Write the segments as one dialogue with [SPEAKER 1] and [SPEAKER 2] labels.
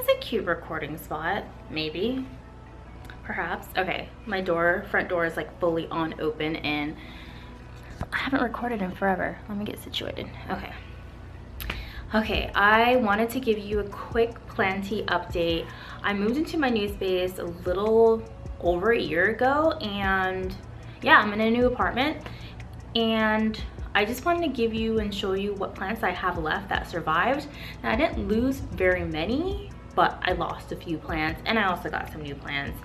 [SPEAKER 1] a cute recording spot, maybe, perhaps. Okay, my front door is like fully on open and I haven't recorded in forever. Let me get situated. Okay, I wanted to give you a quick planty update. I moved into my new space a little over a year ago, and yeah, I'm in a new apartment, and I just wanted to give you and show you what plants I have left that survived. Now, I didn't lose very many, but I lost a few plants, and I also got some new plants.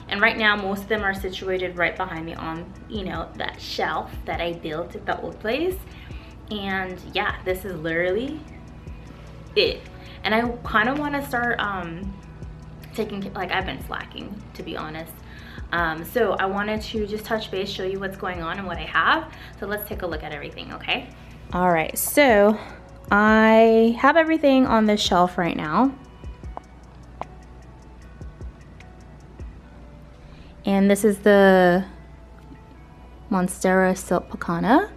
[SPEAKER 1] And right now, most of them are situated right behind me on, you know, that shelf that I built at the old place. And yeah, this is literally it. And I kind of want to start taking, like, I've been slacking, to be honest. So I wanted to just touch base, show you what's going on and what I have. So let's take a look at everything, okay? All right, so I have everything on this shelf right now. And this is the Monstera Silpakana.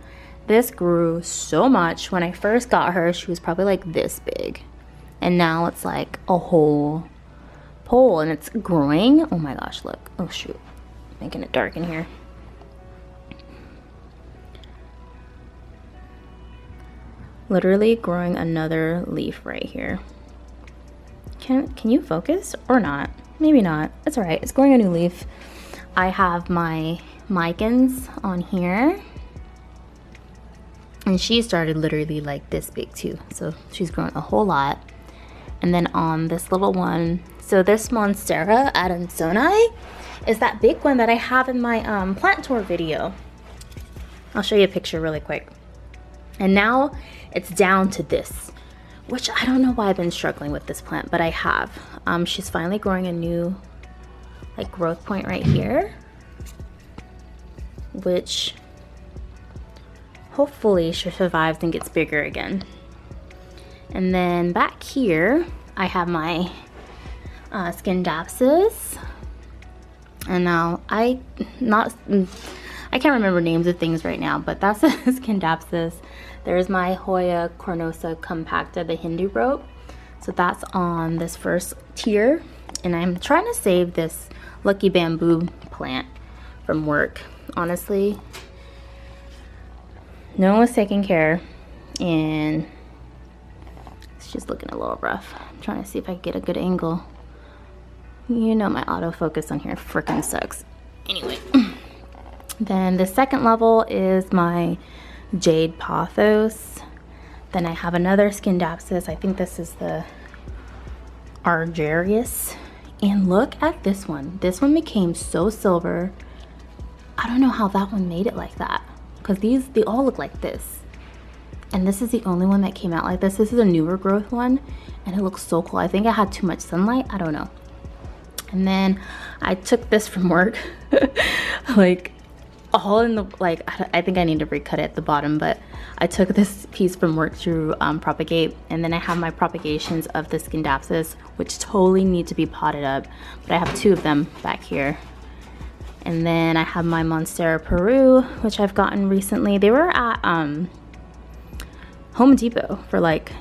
[SPEAKER 1] This grew so much. When I first got her, she was probably like this big. And now it's like a whole pole and it's growing. Oh my gosh, look. Oh shoot, making it dark in here. Literally growing another leaf right here. Can you focus or not? Maybe not. It's all right. It's growing a new leaf. I have my micans on here. And she started literally like this big too. So she's grown a whole lot. And then on this little one, so this Monstera out in Sonai is that big one that I have in my plant tour video. I'll show you a picture really quick. And now it's down to this, which I don't know why I've been struggling with this plant, but I have. She's finally growing a new like growth point right here, which hopefully she survives and gets bigger again. And then back here, I have my Scindapsus. And now I can't remember names of things right now, but that's a Scindapsus. There's my Hoya cornosa compacta, the Hindu rope. So that's on this first tier. And I'm trying to save this lucky bamboo plant from work. Honestly, no one was taking care, and it's just looking a little rough. I'm trying to see if I can get a good angle. You know, my autofocus on here freaking sucks. Anyway, then the second level is my jade pothos. Then I have another Scindapsus. I think this is the Argarius. And look at this one. This one became so silver. I don't know how that one made it like that, because they all look like this. And this is the only one that came out like this. This is a newer growth one, and it looks so cool. I think I had too much sunlight. I don't know. And then I took this from work, like all in the, like, I think I need to recut it at the bottom, but I took this piece from work to propagate. And then I have my propagations of the Scindapsus, which totally need to be potted up, but I have two of them back here. And then I have my Monstera Peru, which I've gotten recently. They were at Home Depot for like,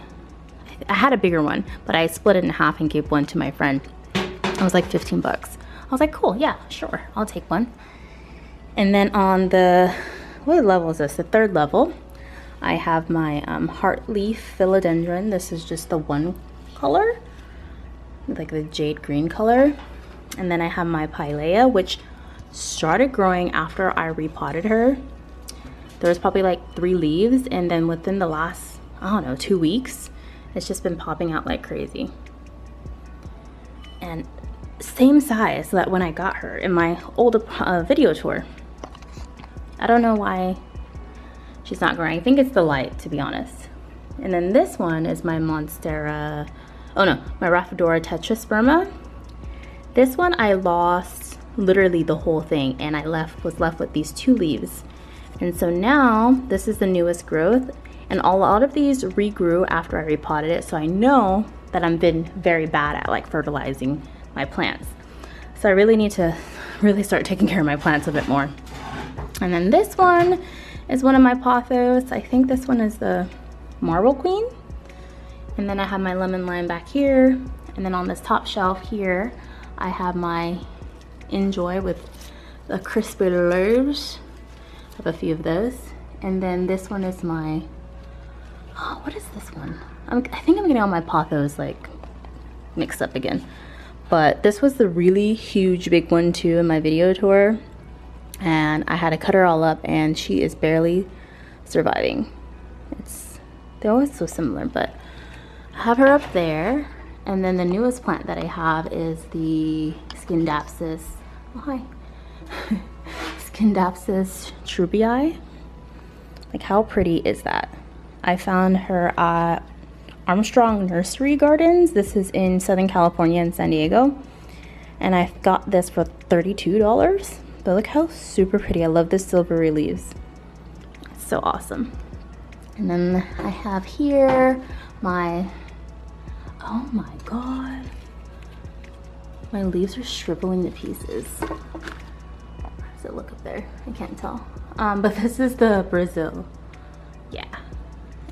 [SPEAKER 1] I had a bigger one, but I split it in half and gave one to my friend. It was like 15 bucks. I was like, cool, yeah, sure, I'll take one. And then on the, what level is this? The third level, I have my heart leaf Philodendron. This is just the one color, like the jade green color. And then I have my Pilea, which started growing after I repotted her. There was probably like 3 leaves, and then within the last, I don't know, 2 weeks, it's just been popping out like crazy. And same size that when I got her in my old video tour. I don't know why she's not growing. I think it's the light, to be honest. And then this one is my Monstera, oh no, my Raphodora tetrasperma. This one I lost literally the whole thing, and I was left with these 2 leaves. And so now this is the newest growth, and a lot of these regrew after I repotted it. So I know that I've been very bad at like fertilizing my plants. So I really need to start taking care of my plants a bit more. And then this one is one of my pothos. I think this one is the Marble Queen. And then I have my lemon lime back here. And then on this top shelf here, I have my Enjoy with the crispy leaves. I have a few of those. And then this one is my, oh, what is this one? I think I'm getting all my pothos like mixed up again. But this was the really huge big one too in my video tour. And I had to cut her all up and she is barely surviving. They're always so similar, but I have her up there. And then the newest plant that I have is the Scindapsus. Oh, hi. Scindapsus trubii. Like, how pretty is that? I found her at Armstrong Nursery Gardens. This is in Southern California in San Diego. And I got this for $32. But look how super pretty. I love the silvery leaves. It's so awesome. And then I have here my, oh my god. My leaves are shriveling to pieces. How does it look up there? I can't tell. But this is the Brazil. Yeah.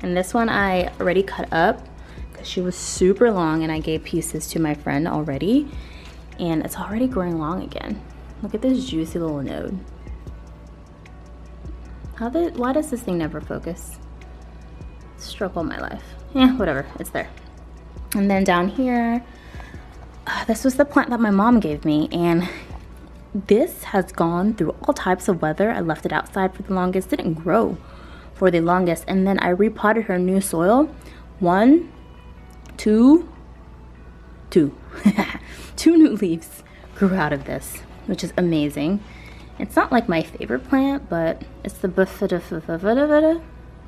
[SPEAKER 1] And this one I already cut up because she was super long and I gave pieces to my friend already. And it's already growing long again. Look at this juicy little node. Why does this thing never focus? Struggle my life. Yeah, whatever, it's there. And then down here, this was the plant that my mom gave me, and this has gone through all types of weather. I left it outside for the longest, didn't grow for the longest, and then I repotted her new soil. Two new leaves grew out of this, which is amazing. It's not like my favorite plant, but it's the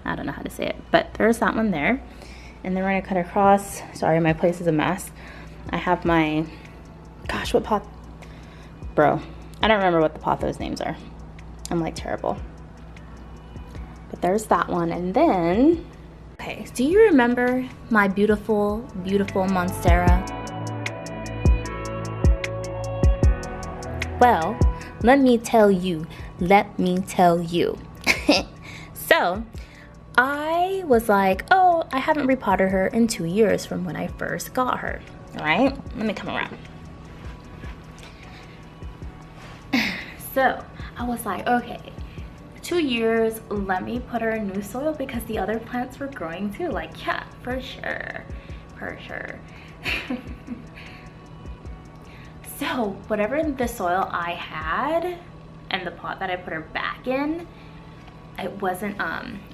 [SPEAKER 1] I don't know how to say it, but there's that one there. And then we're gonna cut across. Sorry, my place is a mess. I have my, gosh, what pot? Bro, I don't remember what the pothos names are. I'm like terrible. But there's that one. And then, okay, do you remember my beautiful, beautiful Monstera? Well, let me tell you. So, I was like, oh, I haven't repotted her in 2 years from when I first got her, right? Let me come around. So, I was like, okay, 2 years, let me put her in new soil because the other plants were growing too. Like, yeah, for sure. So, whatever the soil I had and the pot that I put her back in, it wasn't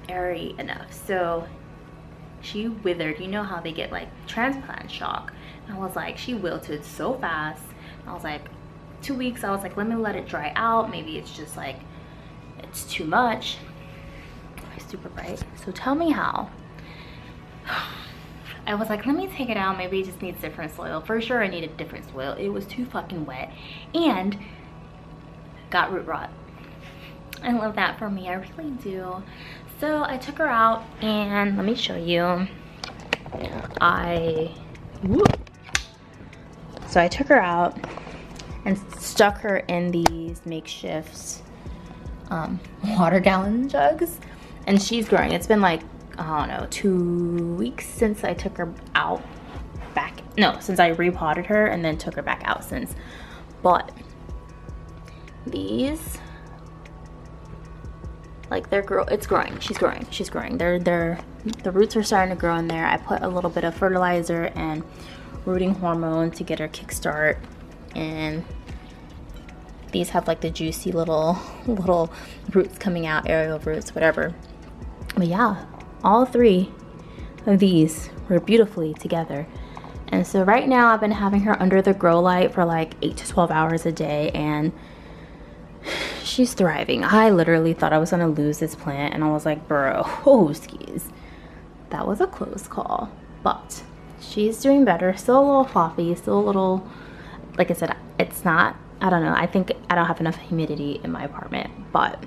[SPEAKER 1] airy enough, so she withered. You know how they get like transplant shock, and I was like, she wilted so fast. I was like, 2 weeks, I was like, let me let it dry out. Maybe it's just like, it's too much. It's super bright. So tell me how. I was like, let me take it out. Maybe it just needs different soil. For sure I needed different soil. It was too fucking wet and got root rot. I love that for me, I really do. So I took her out and let me show you. So I took her out and stuck her in these makeshift water gallon jugs, and she's growing. It's been like, I don't know, 2 weeks since I took her out back. No, since I repotted her and then took her back out since. But these, like, it's growing. She's growing. The roots are starting to grow in there. I put a little bit of fertilizer and rooting hormone to get her kickstart, and these have like the juicy little roots coming out, aerial roots, whatever. But yeah, all 3 of these were beautifully together. And so right now I've been having her under the grow light for like 8 to 12 hours a day, and she's thriving. I literally thought I was gonna lose this plant, and I was like, bro, oh skis, that was a close call. But she's doing better. Still a little floppy, still a little, like I said, it's not, I don't know, I think I don't have enough humidity in my apartment, but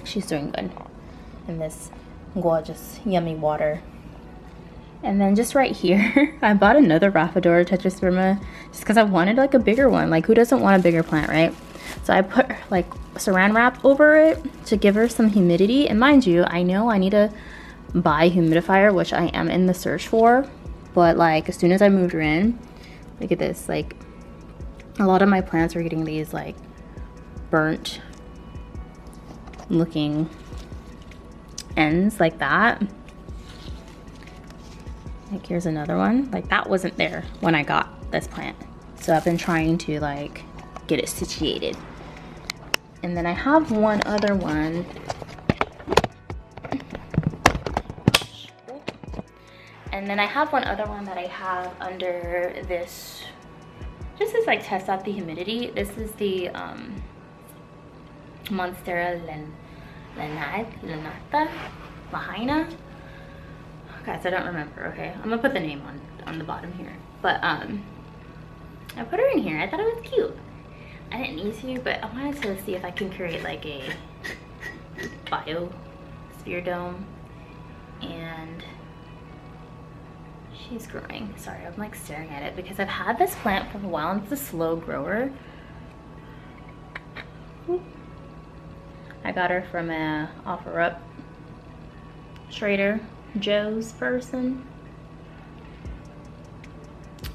[SPEAKER 1] she's doing good in this gorgeous yummy water. And then just right here, I bought another Rhapidura tetrasperma just because I wanted like a bigger one. Like, who doesn't want a bigger plant, right? So I put like saran wrap over it to give her some humidity. And mind you, I know I need to buy a humidifier, which I am in the search for. But like, as soon as I moved her in, Look at this, like a lot of my plants are getting these like burnt looking ends like that. Like here's another one, like that wasn't there when I got this plant. So I've been trying to like get it situated. And then I have one other one. And then I have one other one that I have under this, just to like test out the humidity. This is the Monstera Silpakana. Guys, I don't remember. Okay, I'm gonna put the name on the bottom here. But I put her in here. I thought it was cute. I didn't need to, but I wanted to see if I can create like a biosphere dome. And she's growing. Sorry, I'm like staring at it because I've had this plant for a while and it's a slow grower. I got her from a OfferUp Trader Joe's person.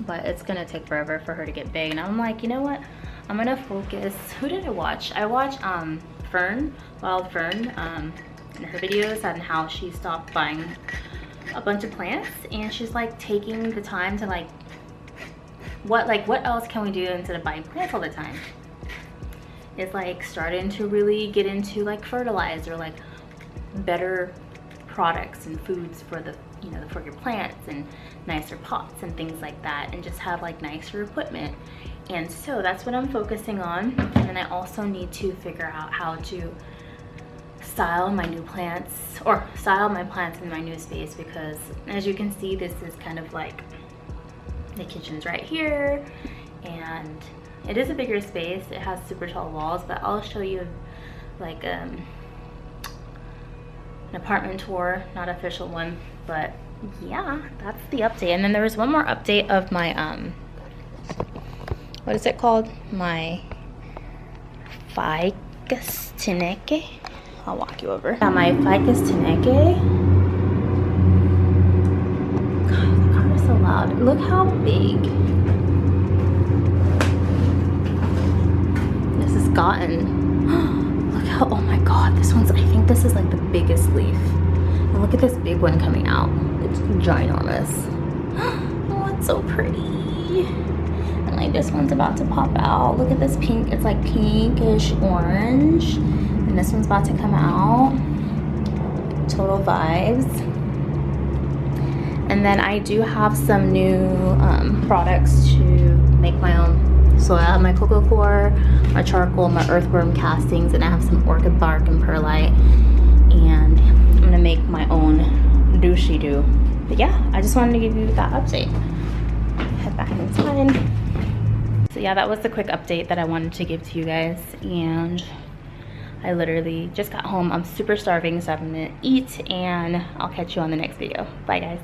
[SPEAKER 1] But it's gonna take forever for her to get big. And I'm like, you know what? I'm gonna focus. Who did I watch? I watched Wild Fern, in her videos on how she stopped buying a bunch of plants, and she's like taking the time to like what else can we do instead of buying plants all the time? It's like starting to really get into like fertilizer, like better products and foods for the, you know, for your plants, and nicer pots and things like that, and just have like nicer equipment. And so that's what I'm focusing on. And then I also need to figure out how to style my new plants, or style my plants in my new space, because as you can see, this is kind of like the kitchen's right here, and it is a bigger space. It has super tall walls, but I'll show you like an apartment tour, not official one, but yeah, that's the update. And then there was one more update of my what is it called? My ficus teneke. I'll walk you over. My ficus teneke. God, the car is so loud. Look how big this has gotten. Look how, oh my God, this one's, I think this is like the biggest leaf. And look at this big one coming out. It's ginormous. Oh, it's so pretty. And like this one's about to pop out. Look at this pink, it's like pinkish orange. And this one's about to come out. Total vibes. And then I do have some new products to make my own. So I have my cocoa core, my charcoal, my earthworm castings, and I have some orchid bark and perlite. And I'm gonna make my own douchey do. But yeah, I just wanted to give you that update. Head back inside. So yeah, that was the quick update that I wanted to give to you guys. And I literally just got home. I'm super starving, so I'm gonna eat, and I'll catch you on the next video. Bye guys.